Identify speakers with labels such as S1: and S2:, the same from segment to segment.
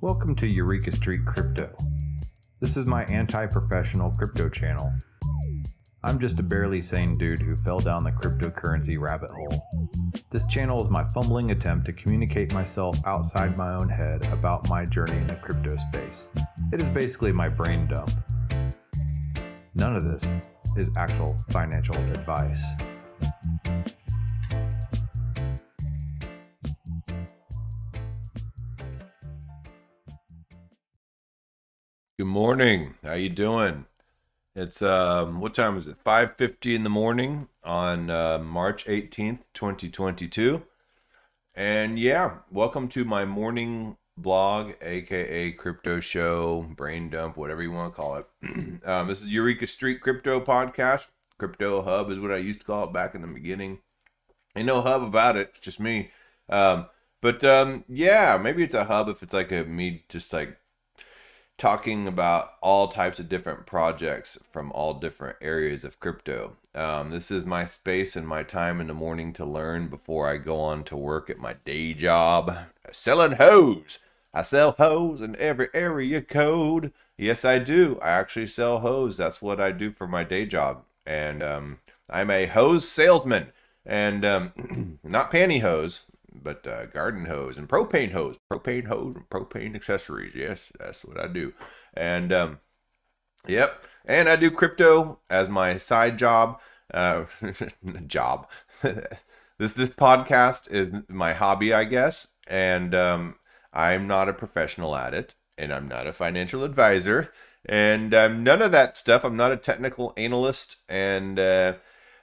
S1: Welcome to Eureka Street Crypto. This is my anti-professional crypto channel. I'm just a barely sane dude who fell down the cryptocurrency rabbit hole. This channel is my fumbling attempt to communicate myself outside my own head about my journey in the crypto space. It is basically my brain dump. None of this is actual financial advice.
S2: Good morning. How you doing? It's what time is it? 5:50 in the morning on March 18th, 2022. And yeah, welcome to my morning blog, aka crypto show, brain dump, whatever you want to call it. This is Eureka Street Crypto Podcast. Crypto Hub is what I used to call it back in the beginning. Ain't no hub about it. It's just me. Yeah, maybe it's a hub if it's like me just like talking about all types of different projects from all different areas of crypto. This is my space and my time in the morning to learn before I go on to work at my day job. Selling hose. I sell hose in every area code. Yes, I do. I actually sell hose. That's what I do for my day job. And I'm a hose salesman. And not pantyhose, but garden hose and propane hose and propane accessories. Yes, that's what I do. And yep, and I do crypto as my side job. Job. This podcast is my hobby, I guess, and I'm not a professional at it, and I'm not a financial advisor, and I'm none of that stuff. I'm not a technical analyst, and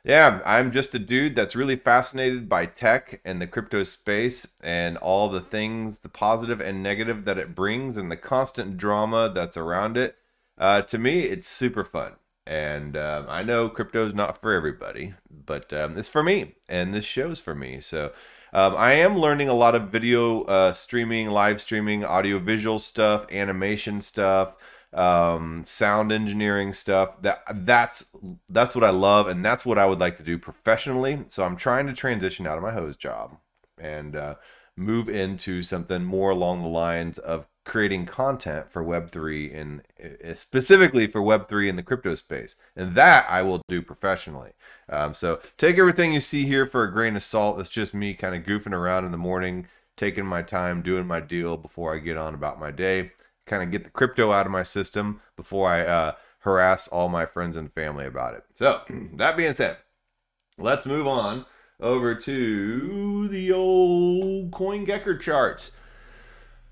S2: yeah, I'm just a dude that's really fascinated by tech and the crypto space and all the things, the positive and negative that it brings and the constant drama that's around it. To me, it's super fun. And I know crypto is not for everybody, but it's for me, and this show's for me. So I am learning a lot of video streaming, live streaming, audio-visual stuff, animation stuff, sound engineering stuff. That's what I love, and that's what I would like to do professionally. So I'm trying to transition out of my hose job and move into something more along the lines of creating content for Web3 and specifically for Web3 in the crypto space, and that I will do professionally. So take everything you see here for a grain of salt. It's just me kind of goofing around in the morning, taking my time, doing my deal before I get on about my day. Kind of get the crypto out of my system before I harass all my friends and family about it. So that being said, let's move on over to the old Gecker charts.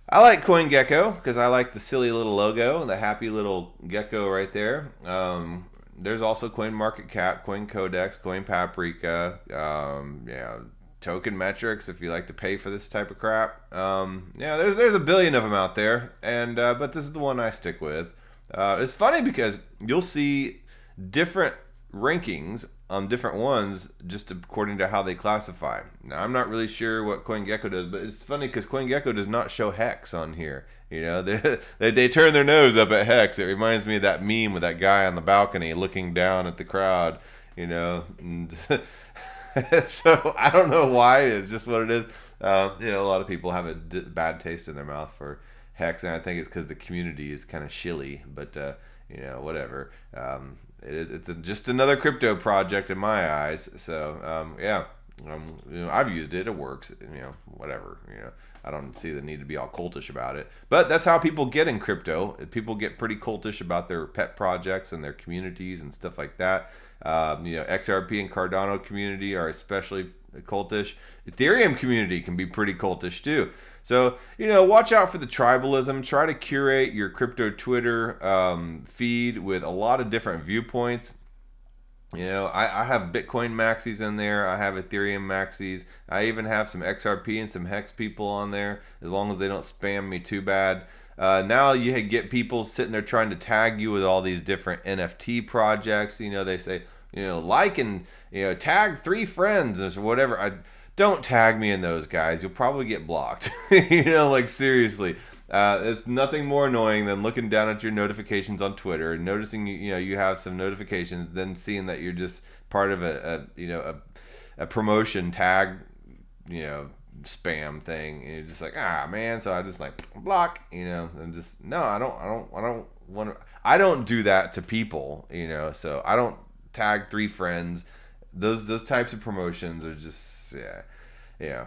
S2: I like CoinGecko because I like the silly little logo, the happy little gecko right there. There's also CoinMarketCap, CoinCodex, CoinPaprika, Token Metrics if you like to pay for this type of crap. There's a billion of them out there, and but this is the one I stick with. It's funny because you'll see different rankings on different ones just according to how they classify. Now, I'm not really sure what CoinGecko does, but it's funny because CoinGecko does not show hex on here. You know, they turn their nose up at hex. It reminds me of that meme with that guy on the balcony looking down at the crowd, you know. So I don't know why. It's just what it is. A lot of people have a bad taste in their mouth for hex, and I think it's because the community is kind of shilly. But whatever. It's just another crypto project in my eyes. So I've used it. It works. Whatever. I don't see the need to be all cultish about it. But that's how people get in crypto. People get pretty cultish about their pet projects and their communities and stuff like that. XRP and Cardano community are especially cultish. Ethereum community can be pretty cultish too. So, watch out for the tribalism. Try to curate your crypto Twitter feed with a lot of different viewpoints. I have Bitcoin maxis in there. I have Ethereum maxis. I even have some XRP and some Hex people on there, as long as they don't spam me too bad. Now you get people sitting there trying to tag you with all these different NFT projects. They say, like and, tag 3 friends or whatever. Don't tag me in those, guys. You'll probably get blocked. Seriously. It's nothing more annoying than looking down at your notifications on Twitter and noticing you have some notifications, then seeing that you're just part of a promotion tag spam thing, and you're just like, man. So I just like block, and just no, I don't want to. I don't do that to people, So I don't tag 3 friends. Those types of promotions are just yeah.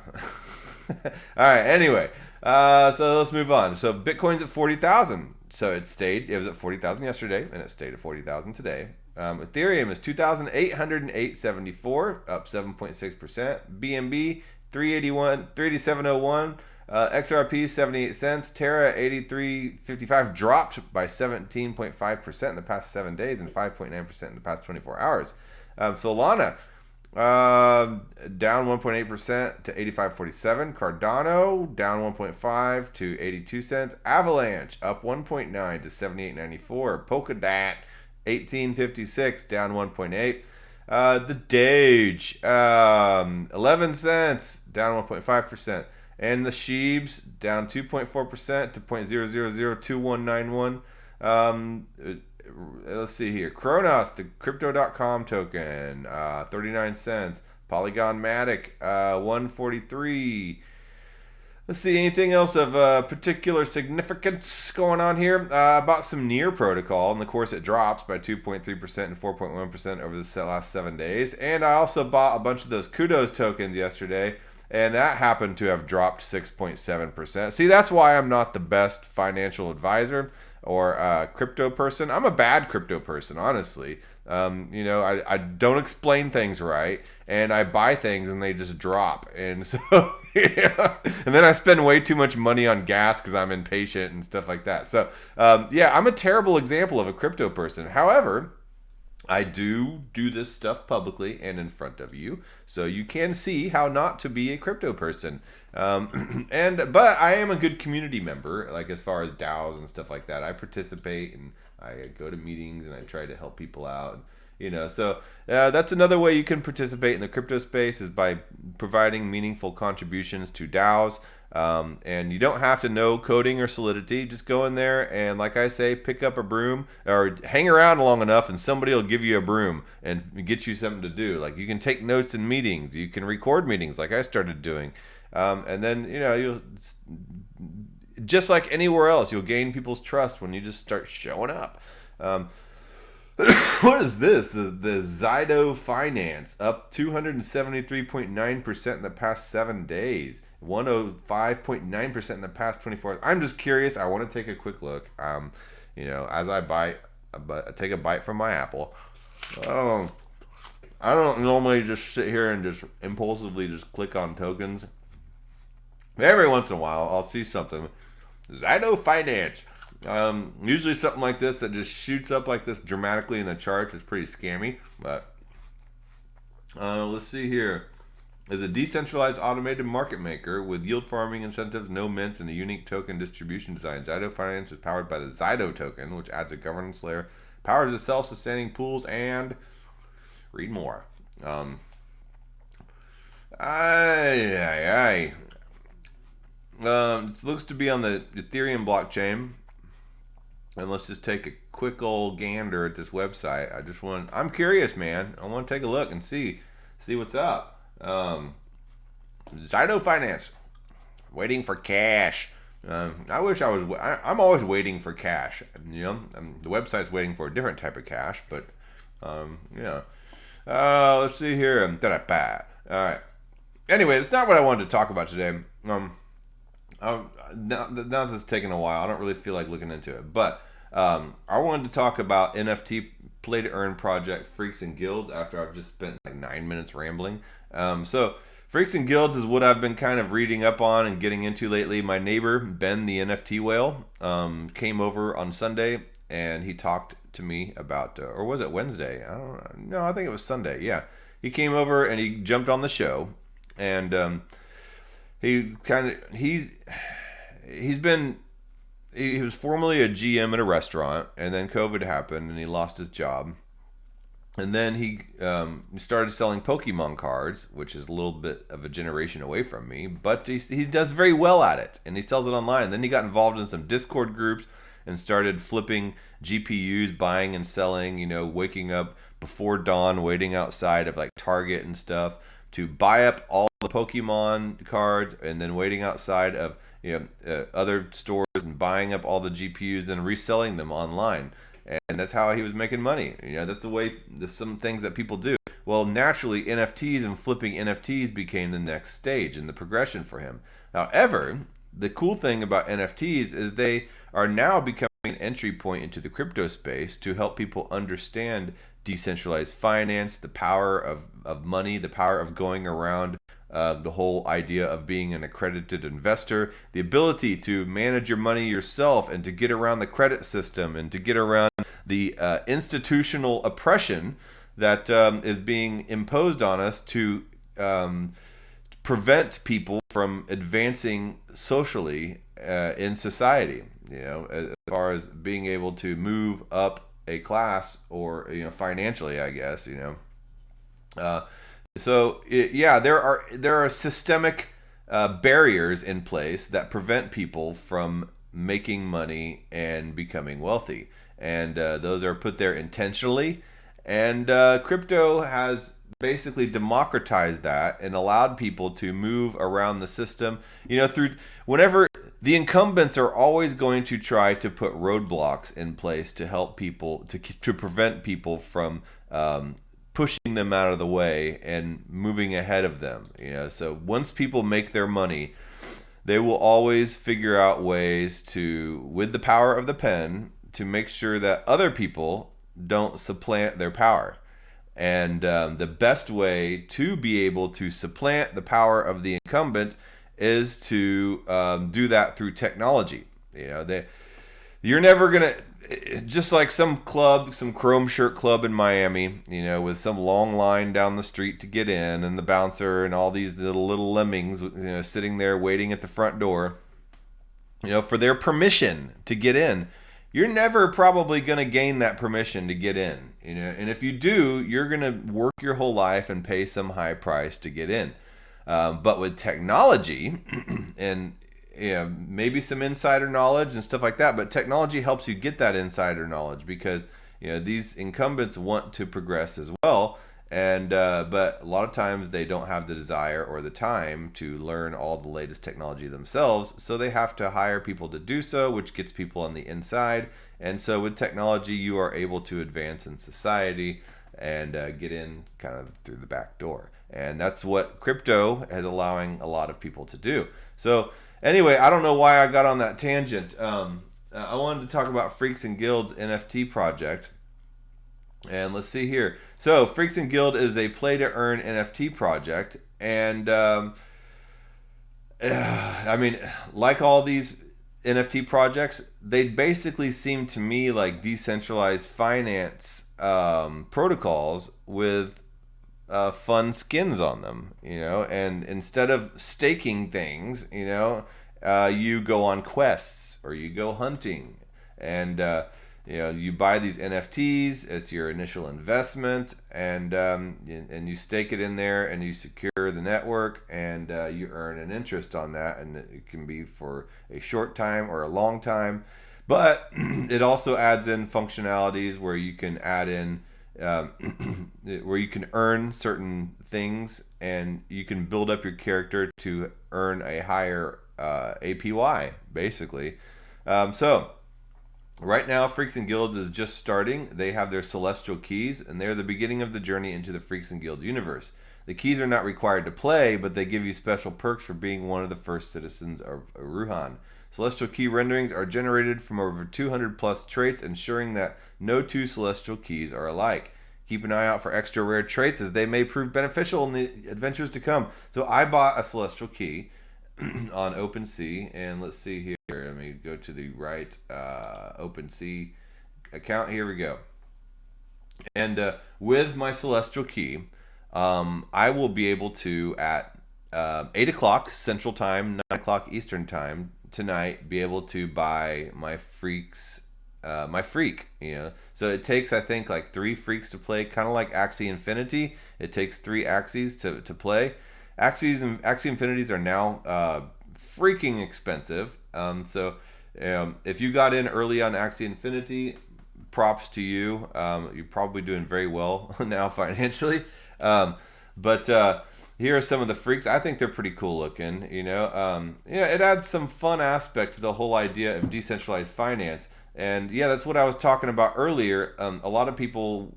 S2: All right. Anyway, so let's move on. So Bitcoin's at 40,000. So it was at 40,000 yesterday, and it stayed at 40,000 today. Ethereum is 2,808.74, up 7.6%. BNB 387.01. XRP 78 cents. Terra 83.55, dropped by 17.5% in the past 7 days and 5.9% in the past 24 hours. Solana down 1.8% to 85.47. Cardano down 1.5 to 82 cents. Avalanche up 1.9 to 78.94. Polkadot 18.56, down 1.8. The Doge 11 cents, down 1.5%. And the Sheebs down 2.4% to 0.002191. Let's see here. Kronos, the crypto.com token, 39 cents. Polygon Matic, 143. Let's see, anything else of particular significance going on here? About some Near protocol, and of course it drops by 2.3% and 4.1% over the last 7 days. And I also bought a bunch of those Kudos tokens yesterday, and that happened to have dropped 6.7%. See, that's why I'm not the best financial advisor or crypto person. I'm a bad crypto person, honestly. I don't explain things right, and I buy things and they just drop. And so, and then I spend way too much money on gas because I'm impatient and stuff like that. So, I'm a terrible example of a crypto person. However, I do this stuff publicly and in front of you, so you can see how not to be a crypto person. But I am a good community member, like as far as DAOs and stuff like that. I participate and I go to meetings and I try to help people out. So that's another way you can participate in the crypto space, is by providing meaningful contributions to DAOs. And you don't have to know coding or Solidity. Just go in there and, like I say, pick up a broom or hang around long enough and somebody will give you a broom and get you something to do. Like, you can take notes in meetings. You can record meetings like I started doing. And then, you'll, just like anywhere else, you'll gain people's trust when you just start showing up. What is this? The Zydo Finance up 273.9% in the past 7 days, 105.9% in the past 24 hours. I'm just curious. I want to take a quick look. As I take a bite from my apple. I don't normally just sit here and just impulsively just click on tokens. Every once in a while, I'll see something. Zydo Finance. Usually something like this that just shoots up like this dramatically in the charts is pretty scammy. But let's see here. Is a decentralized automated market maker with yield farming incentives, no mints, and a unique token distribution design. Zydo Finance is powered by the Zydo token, which adds a governance layer, powers the self-sustaining pools, and read more. It looks to be on the Ethereum blockchain. And let's just take a quick old gander at this website. I'm curious, man. I want to take a look and see what's up. Zydo Finance, waiting for cash. I wish I was. I'm always waiting for cash. The website's waiting for a different type of cash, but let's see here. All right. Anyway, that's not what I wanted to talk about today. Now this is taking a while. I don't really feel like looking into it, but I wanted to talk about NFT play to earn project Freaks and Guilds after I've just spent like 9 minutes rambling. So Freaks and Guilds is what I've been kind of reading up on and getting into lately. My neighbor, Ben the NFT Whale, came over on Sunday and he talked to me about, or was it Wednesday? I don't know. No, I think it was Sunday. Yeah. He came over and he jumped on the show, and he was formerly a GM at a restaurant, and then COVID happened and he lost his job. And then he started selling Pokemon cards, which is a little bit of a generation away from me, but he does very well at it, and he sells it online. And then he got involved in some Discord groups and started flipping GPUs, buying and selling, waking up before dawn, waiting outside of like Target and stuff to buy up all the Pokemon cards and then waiting outside of other stores and buying up all the GPUs and reselling them online. And that's how he was making money. That's the way some things that people do. Well, naturally, NFTs and flipping NFTs became the next stage in the progression for him. However, the cool thing about NFTs is they are now becoming an entry point into the crypto space to help people understand decentralized finance, the power of money, the power of going around the whole idea of being an accredited investor, the ability to manage your money yourself and to get around the credit system and to get around the institutional oppression that is being imposed on us to prevent people from advancing socially in society, as far as being able to move up a class or financially, I guess. There are systemic barriers in place that prevent people from making money and becoming wealthy, and those are put there intentionally. And crypto has basically democratized that and allowed people to move around the system. Through whenever the incumbents are always going to try to put roadblocks in place to help people to prevent people from pushing them out of the way and moving ahead of them. So once people make their money, they will always figure out ways to, with the power of the pen, to make sure that other people don't supplant their power. And the best way to be able to supplant the power of the incumbent is to do that through technology. You're never gonna, just like some chrome shirt club in Miami, with some long line down the street to get in, and the bouncer and all these little lemmings, sitting there waiting at the front door, for their permission to get in. You're never probably going to gain that permission to get in, and if you do, you're going to work your whole life and pay some high price to get in. But with technology and maybe some insider knowledge and stuff like that, but technology helps you get that insider knowledge because these incumbents want to progress as well, and but a lot of times they don't have the desire or the time to learn all the latest technology themselves, so they have to hire people to do so, which gets people on the inside. And so with technology, you are able to advance in society and get in kind of through the back door, and that's what crypto is allowing a lot of people to do. So anyway, I don't know why I got on that tangent. I wanted to talk about Freaks and Guild's NFT project. And let's see here. So Freaks and Guild is a play-to-earn NFT project. And I mean, like all these NFT projects, they basically seem to me like decentralized finance protocols with fun skins on them, and instead of staking things, you go on quests or you go hunting, and you buy these NFTs. It's your initial investment, and you stake it in there, and you secure the network, and you earn an interest on that, and it can be for a short time or a long time. But it also adds in functionalities where you can add in where you can earn certain things, and you can build up your character to earn a higher APY, basically. So right now, Freaks and Guilds is just starting. They have their celestial keys, and they're the beginning of the journey into the Freaks and Guild universe. The keys are not required to play, but they give you special perks for being one of the first citizens of Ruhan. Celestial key renderings are generated from over 200 plus traits, ensuring that no two celestial keys are alike. Keep an eye out for extra rare traits, as they may prove beneficial in the adventures to come. So I bought a celestial key on OpenSea, and let's see here. Let me go to the right OpenSea account. Here we go. And with my celestial key, I will be able to, at 8 o'clock Central Time, 9 o'clock Eastern Time tonight, be able to buy my freak. So it takes, I think, like 3 freaks to play, kind of like Axie Infinity. It takes 3 Axies to play. Axie Infinities are now freaking expensive. So if you got in early on Axie Infinity, props to you. You're probably doing very well now financially. But here are some of the freaks. I think they're pretty cool looking. It adds some fun aspect to the whole idea of decentralized finance. And yeah, that's what I was talking about earlier. A lot of people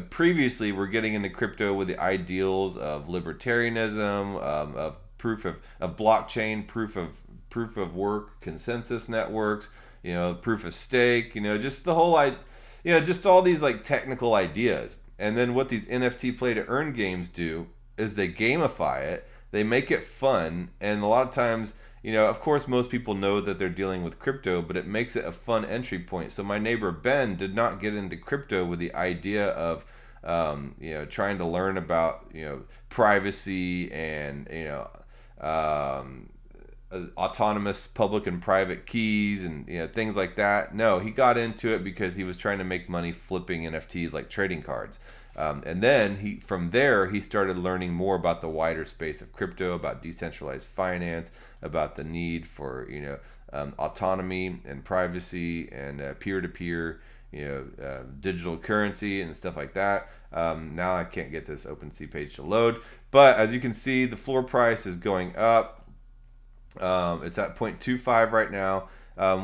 S2: previously were getting into crypto with the ideals of libertarianism, of of blockchain, proof of work, consensus networks, proof of stake, just the whole just all these like technical ideas. And then what these NFT play to earn games do is they gamify it, they make it fun, and a lot of times, of course, most people know that they're dealing with crypto, but it makes it a fun entry point. So my neighbor Ben did not get into crypto with the idea of, trying to learn about, privacy and, autonomous public and private keys and things like that. No, he got into it because he was trying to make money flipping NFTs like trading cards. And then from there he started learning more about the wider space of crypto, about decentralized finance, about the need for autonomy and privacy and peer-to-peer digital currency and stuff like that. Now I can't get this OpenSea page to load, but as you can see, the floor price is going up. It's at 0.25 right now.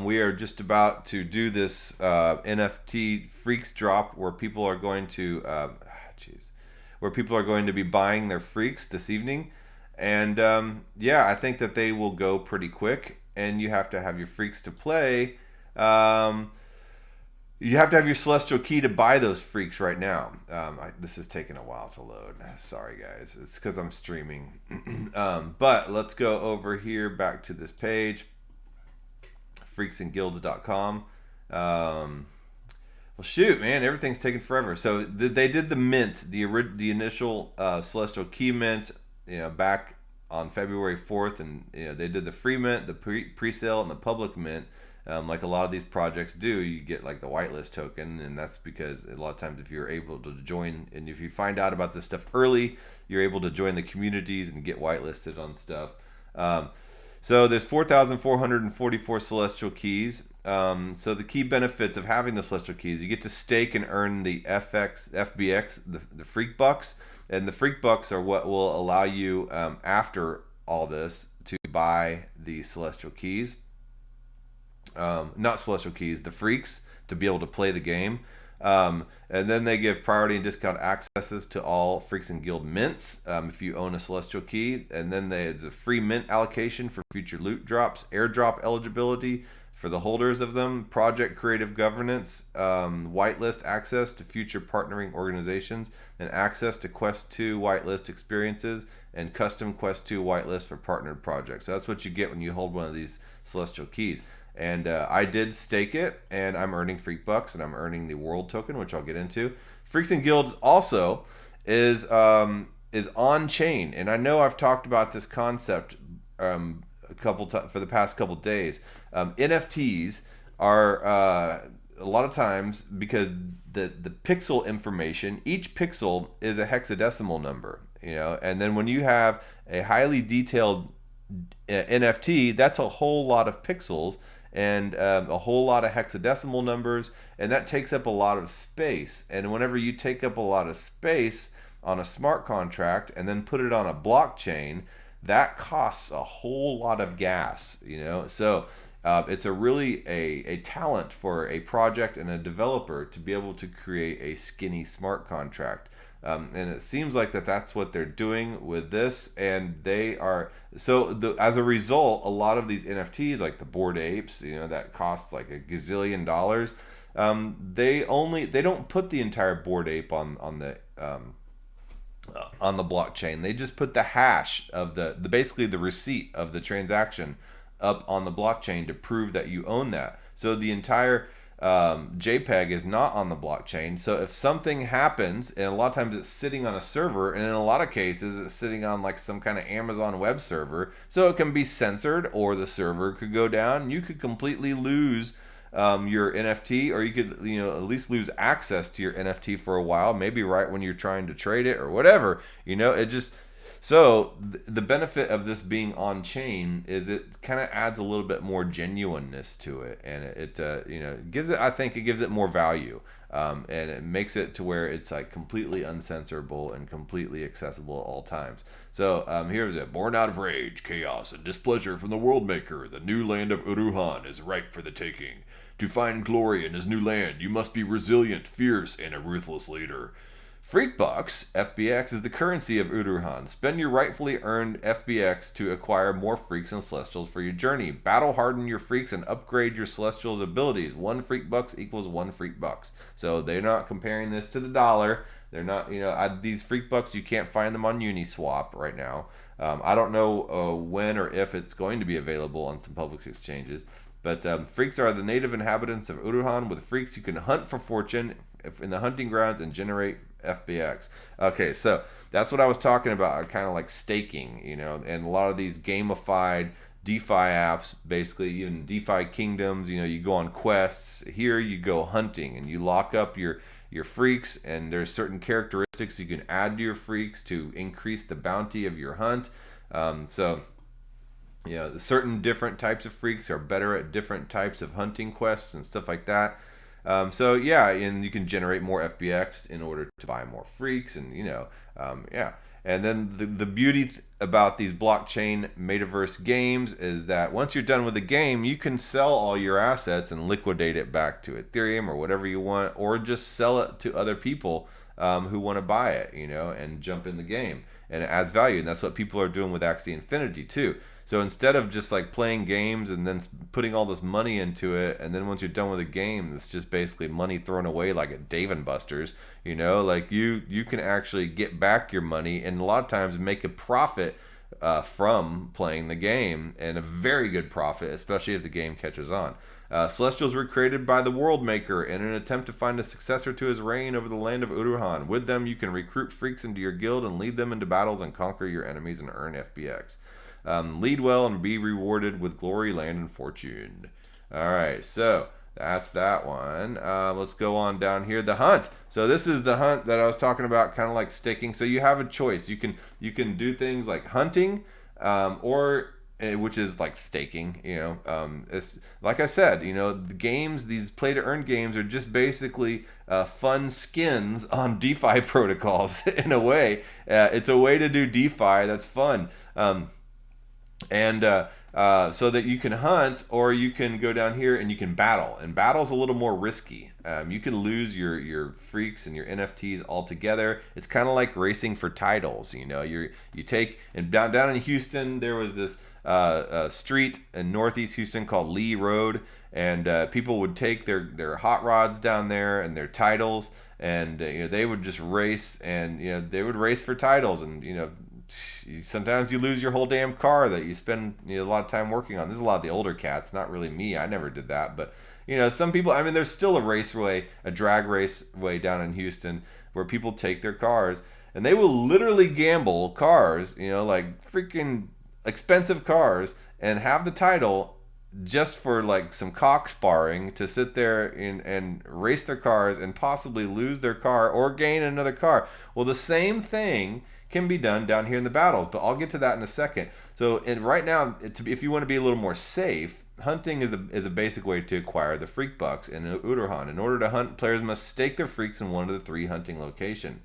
S2: We are just about to do this NFT freaks drop where people are going to be buying their freaks this evening. And I think that they will go pretty quick, and you have to have your freaks to play. You have to have your celestial key to buy those freaks right now. This is taking a while to load. Sorry, guys. It's because I'm streaming. But let's go over here back to this page, freaksandguilds.com. Well, shoot, man, everything's taking forever. So they did the mint, the initial celestial key mint, back on February 4th, and they did the free mint, the pre-sale, and the public mint. Like a lot of these projects do, you get like the whitelist token, and that's because a lot of times if you're able to join, and if you find out about this stuff early, you're able to join the communities and get whitelisted on stuff. So there's 4,444 celestial keys. So the key benefits of having the celestial keys, you get to stake and earn the FBX, the freak bucks, and the freak bucks are what will allow you after all this to buy the celestial keys. Not celestial keys, the freaks, to be able to play the game. And then they give priority and discount accesses to all Freaks and Guild mints if you own a celestial key. And then there's a free mint allocation for future loot drops, airdrop eligibility for the holders of them, project creative governance, whitelist access to future partnering organizations, and access to Quest 2 whitelist experiences and custom Quest 2 whitelist for partnered projects. So that's what you get when you hold one of these celestial keys. And I did stake it, and I'm earning freak bucks, and I'm earning the world token, which I'll get into. Freaks and Guilds also is on chain, and I know I've talked about this concept for the past couple days. NFTs are a lot of times, because the pixel information, each pixel is a hexadecimal number, and then when you have a highly detailed NFT, that's a whole lot of pixels and a whole lot of hexadecimal numbers, and that takes up a lot of space. And whenever you take up a lot of space on a smart contract and then put it on a blockchain, that costs a whole lot of gas, So it's really a talent for a project and a developer to be able to create a skinny smart contract. And it seems like that's what they're doing with this, and they are as a result, a lot of these NFTs, like the Bored Apes, that costs like a gazillion dollars. They don't put the entire Bored Ape on the blockchain. They just put the hash of the basically the receipt of the transaction up on the blockchain to prove that you own that. So the entire JPEG is not on the blockchain. So if something happens, and a lot of times it's sitting on a server, and in a lot of cases it's sitting on like some kind of Amazon web server, so it can be censored, or the server could go down, and you could completely lose your NFT, or you could at least lose access to your NFT for a while, maybe right when you're trying to trade it or whatever. So the benefit of this being on chain is it kind of adds a little bit more genuineness to it, and gives it. I think it gives it more value, and it makes it to where it's like completely uncensorable and completely accessible at all times. So here's it: born out of rage, chaos, and displeasure from the world maker, the new land of Uruhan is ripe for the taking. To find glory in his new land, you must be resilient, fierce, and a ruthless leader. Freakbucks, FBX, is the currency of Uruhan. Spend your rightfully earned FBX to acquire more freaks and celestials for your journey. Battle harden your freaks and upgrade your celestials' abilities. 1 freakbucks equals 1 freakbucks. So they're not comparing this to the dollar. They're not, these freakbucks, you can't find them on Uniswap right now. I don't know when or if it's going to be available on some public exchanges. But freaks are the native inhabitants of Uruhan. With freaks, you can hunt for fortune in the hunting grounds and generate FBX. Okay, so that's what I was talking about, kind of like staking, and a lot of these gamified DeFi apps, basically even DeFi kingdoms, you go on quests. Here you go hunting and you lock up your freaks, and there's certain characteristics you can add to your freaks to increase the bounty of your hunt. Certain different types of freaks are better at different types of hunting quests and stuff like that. And you can generate more FBX in order to buy more freaks, and And then the beauty about these blockchain metaverse games is that once you're done with the game, you can sell all your assets and liquidate it back to Ethereum or whatever you want, or just sell it to other people who want to buy it, and jump in the game, and it adds value. And that's what people are doing with Axie Infinity too. So instead of just like playing games and then putting all this money into it, and then once you're done with the game, it's just basically money thrown away like at Dave & Buster's, like you can actually get back your money, and a lot of times make a profit from playing the game, and a very good profit, especially if the game catches on. Celestials were created by the World Maker in an attempt to find a successor to his reign over the land of Uruhan. With them, you can recruit freaks into your guild and lead them into battles and conquer your enemies and earn FBX. Lead well and be rewarded with glory, land, and fortune. All right, so that's that one. Let's go on down here. The hunt. So this is the hunt that I was talking about, kind of like staking. So you have a choice. You can do things like hunting, which is like staking. It's like I said. The games, these play to earn games, are just basically fun skins on DeFi protocols. In a way, it's a way to do DeFi that's fun. So that you can hunt, or you can go down here and you can battle. And battle's a little more risky. You can lose your freaks and your NFTs altogether. It's kind of like racing for titles. You take, and down in Houston, there was this street in Northeast Houston called Lee Road, and people would take their hot rods down there and their titles, and they would just race, and they would race for titles, and sometimes you lose your whole damn car that you spend a lot of time working on. This is a lot of the older cats, not really me. I never did that, but some people. I mean, there's still a drag raceway down in Houston where people take their cars and they will literally gamble cars, like freaking expensive cars, and have the title just for like some cock sparring to sit there and race their cars and possibly lose their car or gain another car. Well, the same thing can be done down here in the battles, but I'll get to that in a second. So, right now, if you want to be a little more safe, hunting is a basic way to acquire the freak bucks in Uruhan. In order to hunt, players must stake their freaks in one of the 3 hunting locations.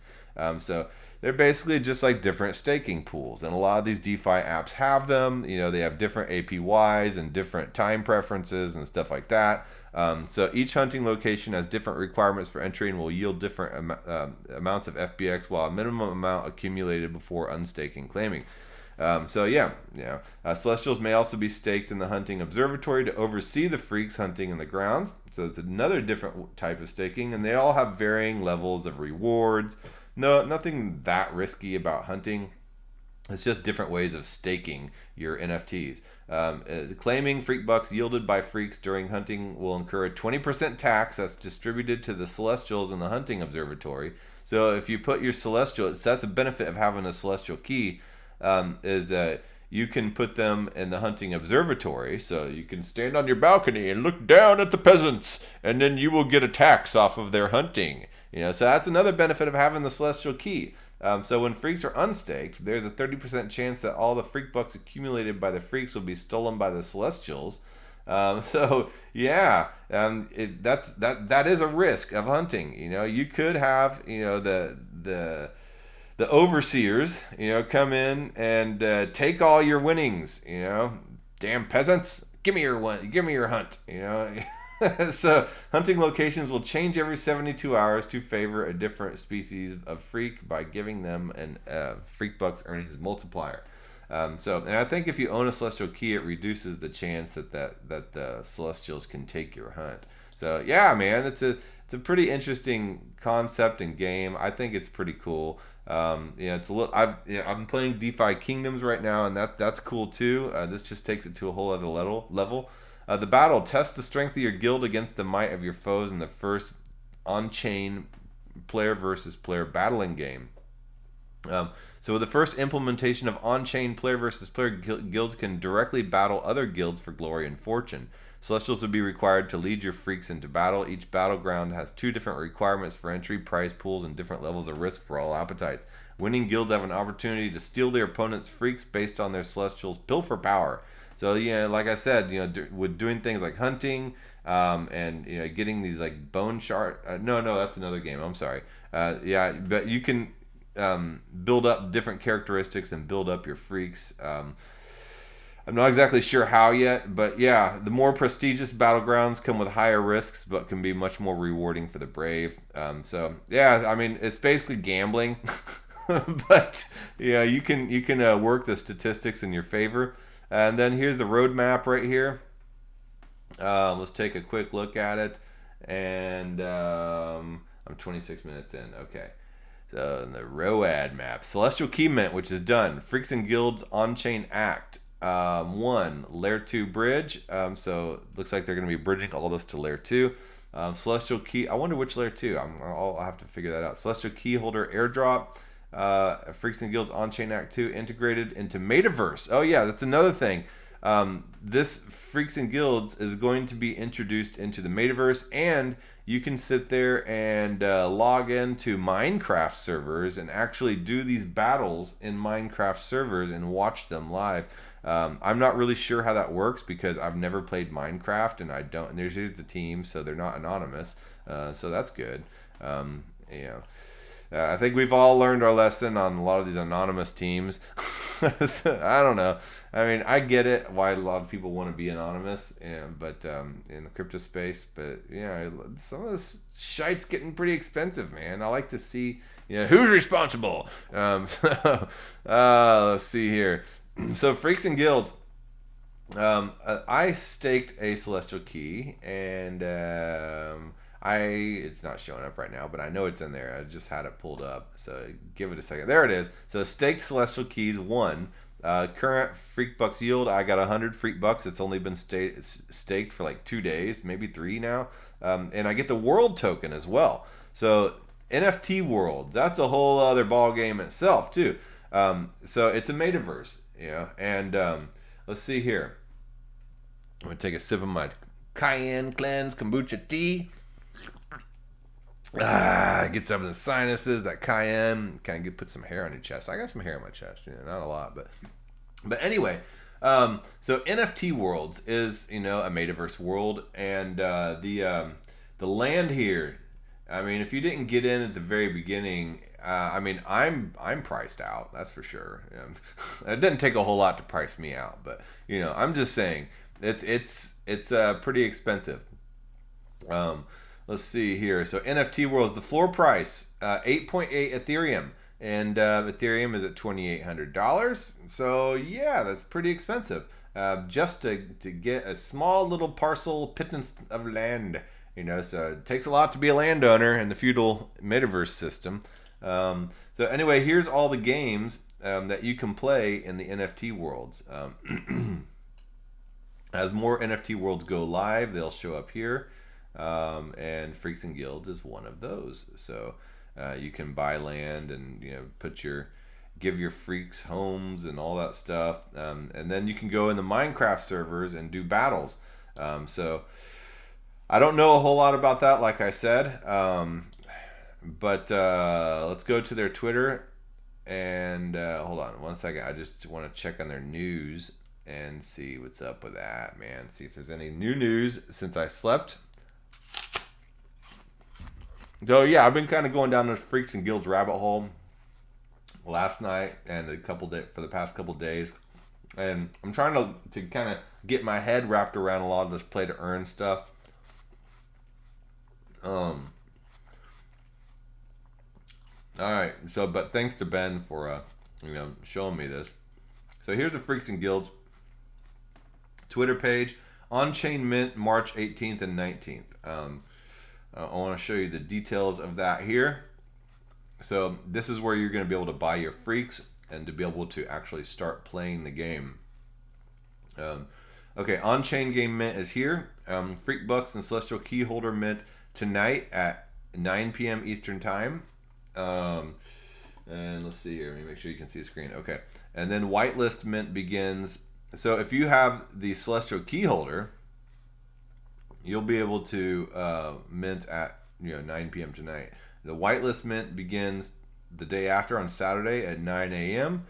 S2: So they're basically just like different staking pools, and a lot of these DeFi apps have them. They have different APYs and different time preferences and stuff like that. So each hunting location has different requirements for entry and will yield different amounts of FBX, while a minimum amount accumulated before unstaking claiming. Celestials may also be staked in the hunting observatory to oversee the freaks hunting in the grounds. So it's another different type of staking, and they all have varying levels of rewards. No, nothing that risky about hunting. It's just different ways of staking your NFTs. Claiming freak bucks yielded by freaks during hunting will incur a 20% tax that's distributed to the celestials in the hunting observatory. So if you put your celestial, that's a benefit of having a celestial key, is you can put them in the hunting observatory. So you can stand on your balcony and look down at the peasants, and then you will get a tax off of their hunting. So that's another benefit of having the celestial key. So when freaks are unstaked, there's a 30% chance that all the freak bucks accumulated by the freaks will be stolen by the celestials. So yeah, that is a risk of hunting. You could have the overseers, come in and take all your winnings. Damn peasants, give me your hunt. So hunting locations will change every 72 hours to favor a different species of freak by giving them an freak bucks earnings multiplier. And I think if you own a celestial key, it reduces the chance that the celestials can take your hunt. So yeah, man, it's a pretty interesting concept and game. I think it's pretty cool. It's a little. I'm playing DeFi Kingdoms right now, and that's cool too. This just takes it to a whole other level. The battle tests the strength of your guild against the might of your foes in the first on-chain player versus player battling game. So with the first implementation of on-chain player versus player, guilds can directly battle other guilds for glory and fortune. Celestials will be required to lead your freaks into battle. Each battleground has 2 different requirements for entry, prize pools, and different levels of risk for all appetites. Winning guilds have an opportunity to steal their opponent's freaks based on their celestials' pilfer power. So like I said, with doing things like hunting, and getting these like bone shard. No, that's another game. I'm sorry. But you can build up different characteristics and build up your freaks. I'm not exactly sure how yet, but yeah, the more prestigious battlegrounds come with higher risks, but can be much more rewarding for the brave. So yeah, I mean, it's basically gambling, but you can work the statistics in your favor. And then here's the roadmap right here. Let's take a quick look at it. And I'm 26 minutes in. Okay. So the ROAD map. Celestial Key Mint, which is done. Freaks and Guilds On-Chain Act. 1. Layer 2 Bridge. So looks like they're going to be bridging all this to Layer 2. Celestial Key. I wonder which Layer 2. I'll have to figure that out. Celestial Key Holder Airdrop. Freaks and Guilds On-Chain Act 2 integrated into Metaverse. Oh yeah, that's another thing. This Freaks and Guilds is going to be introduced into the Metaverse, and you can sit there and log into Minecraft servers and actually do these battles in Minecraft servers and watch them live. I'm not really sure how that works because I've never played Minecraft, and and here's the team, so they're not anonymous, so that's good. I think we've all learned our lesson on a lot of these anonymous teams. I don't know. I mean, I get it why a lot of people want to be anonymous, but in the crypto space. But some of this shite's getting pretty expensive, man. I like to see who's responsible. Let's see here. So Freaks and Guilds. I staked a Celestial Key, and it's not showing up right now, but I know it's in there. I just had it pulled up, so give it a second. There it is. So staked Celestial Keys 1. Current Freak Bucks yield, I got 100 Freak Bucks. It's only been staked for like 2 days, maybe 3 now. And I get the World Token as well. So NFT Worlds, that's a whole other ball game itself too. So it's a metaverse, and let's see here. I'm gonna take a sip of my Cayenne Cleanse kombucha tea. It gets up in the sinuses. That cayenne kind of put some hair on your chest. I got some hair on my chest, not a lot, but anyway. So NFT Worlds is a metaverse world, and the land here. I mean, if you didn't get in at the very beginning, I'm priced out. That's for sure. It didn't take a whole lot to price me out, but I'm just saying it's pretty expensive. Let's see here. So NFT Worlds, the floor price, 8.8 Ethereum. And Ethereum is at $2,800. So yeah, that's pretty expensive. Just to get a small little pittance of land. So it takes a lot to be a landowner in the feudal metaverse system. So anyway, here's all the games that you can play in the NFT Worlds. As more NFT Worlds go live, they'll show up here. And Freaks and Guilds is one of those. So you can buy land and give your freaks homes and all that stuff, and then you can go in the Minecraft servers and do battles. So I don't know a whole lot about that, like I said, but let's go to their Twitter. And hold on one second. I just want to check on their news and see what's up with that, man. See if there's any new news since I slept. So yeah, I've been kind of going down this Freaks and Guilds rabbit hole last night and for the past couple days, and I'm trying to kind of get my head wrapped around a lot of this play to earn stuff. All right, but thanks to Ben for showing me this. So here's the Freaks and Guilds Twitter page. On-chain mint March 18th and 19th. I want to show you the details of that here. So this is where you're going to be able to buy your freaks and to be able to actually start playing the game. Okay, on-chain game mint is here. Freak Bucks and Celestial Keyholder mint tonight at 9 p.m. Eastern Time. And let's see here. Let me make sure you can see the screen. Okay. And then whitelist mint begins. So if you have the Celestial Keyholder, you'll be able to mint at 9 p.m. tonight. The whitelist mint begins the day after on Saturday at 9 a.m.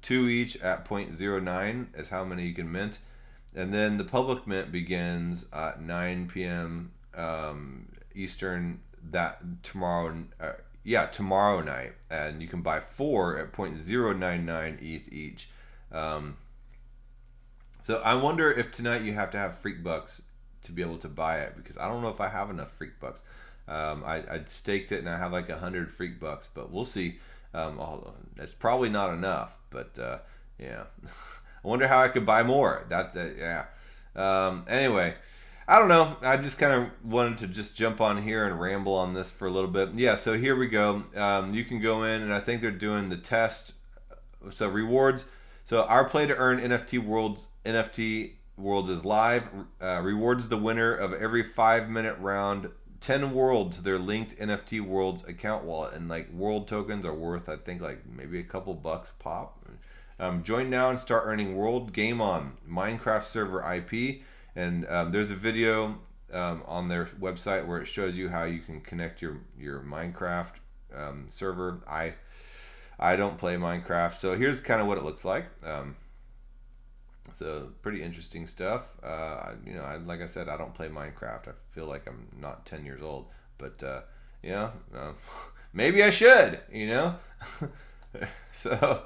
S2: 2 each at 0.09 is how many you can mint. And then the public mint begins at 9 p.m. Eastern tomorrow night. And you can buy 4 at 0.099 ETH each. So I wonder if tonight you have to have Freak Bucks to be able to buy it, because I don't know if I have enough Freak Bucks. I staked it and I have like 100 Freak Bucks, but we'll see. It's probably not enough, but yeah. I wonder how I could buy more. Anyway, I don't know. I just kind of wanted to just jump on here and ramble on this for a little bit. Yeah, so here we go. You can go in, and I think they're doing the test. So rewards. So our play to earn NFT Worlds is live. Rewards the winner of every 5-minute round 10 worlds to their linked NFT Worlds account wallet, and like world tokens are worth, I think, like maybe a couple bucks pop. Join now and start earning world game on Minecraft server IP, and there's a video on their website where it shows you how you can connect your Minecraft server. I don't play Minecraft, so here's kind of what it looks like. So pretty interesting stuff. Like I said, I don't play Minecraft. I feel like I'm not 10 years old, but maybe I should. So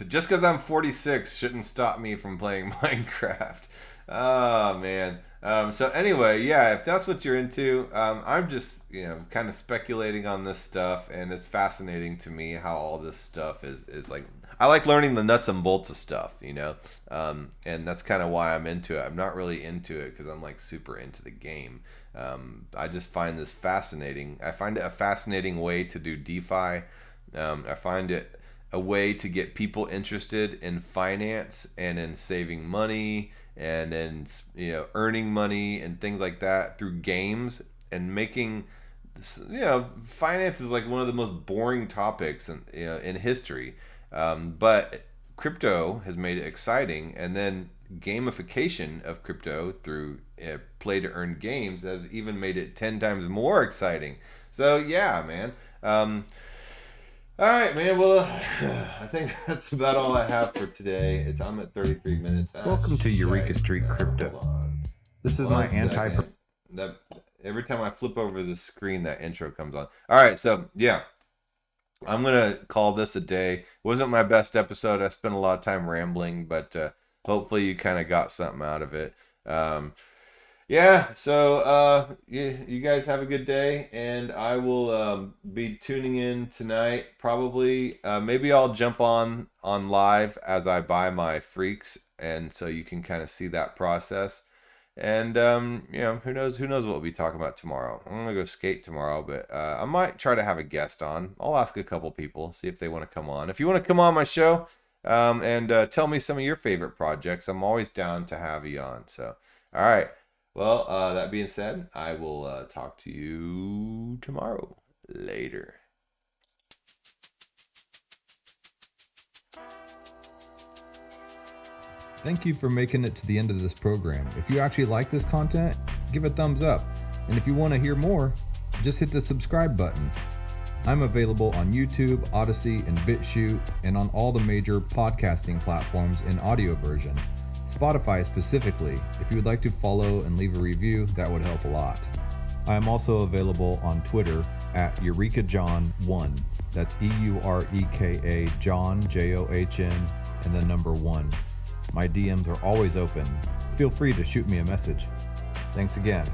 S2: just because I'm 46 shouldn't stop me from playing Minecraft. Oh man. So anyway, yeah, if that's what you're into, I'm just kind of speculating on this stuff, and it's fascinating to me how all this stuff is like. I like learning the nuts and bolts of stuff, and that's kind of why I'm into it. I'm not really into it because I'm like super into the game. I just find this fascinating. I find it a fascinating way to do DeFi. I find it a way to get people interested in finance and in saving money and in earning money and things like that through games, and making finance is like one of the most boring topics in history. But crypto has made it exciting, and then gamification of crypto through play to earn games has even made it 10 times more exciting. So yeah, man. All right, man. Well, I think that's about all I have for today. I'm at 33 minutes.
S1: Welcome to Eureka Street Crypto. This is my
S2: every time I flip over the screen, that intro comes on. All right, so yeah. I'm going to call this a day. It wasn't my best episode. I spent a lot of time rambling, but hopefully you kind of got something out of it. So you guys have a good day, and I will be tuning in tonight probably. Maybe I'll jump on live as I buy my freaks, and so you can kind of see that process. And who knows what we'll be talking about tomorrow. I'm gonna go skate tomorrow, but I might try to have a guest on. I'll ask a couple people, see if they want to come on. If you want to come on my show and tell me some of your favorite projects, I'm always down to have you on. So all right, well, that being said, I will talk to you tomorrow. Later.
S1: Thank you for making it to the end of this program. If you actually like this content, give a thumbs up. And if you want to hear more, just hit the subscribe button. I'm available on YouTube, Odyssey, and BitChute, and on all the major podcasting platforms in audio version. Spotify specifically. If you would like to follow and leave a review, that would help a lot. I am also available on Twitter at EurekaJohn1. That's EUREKA John, JOHN, and the number 1. My DMs are always open. Feel free to shoot me a message. Thanks again.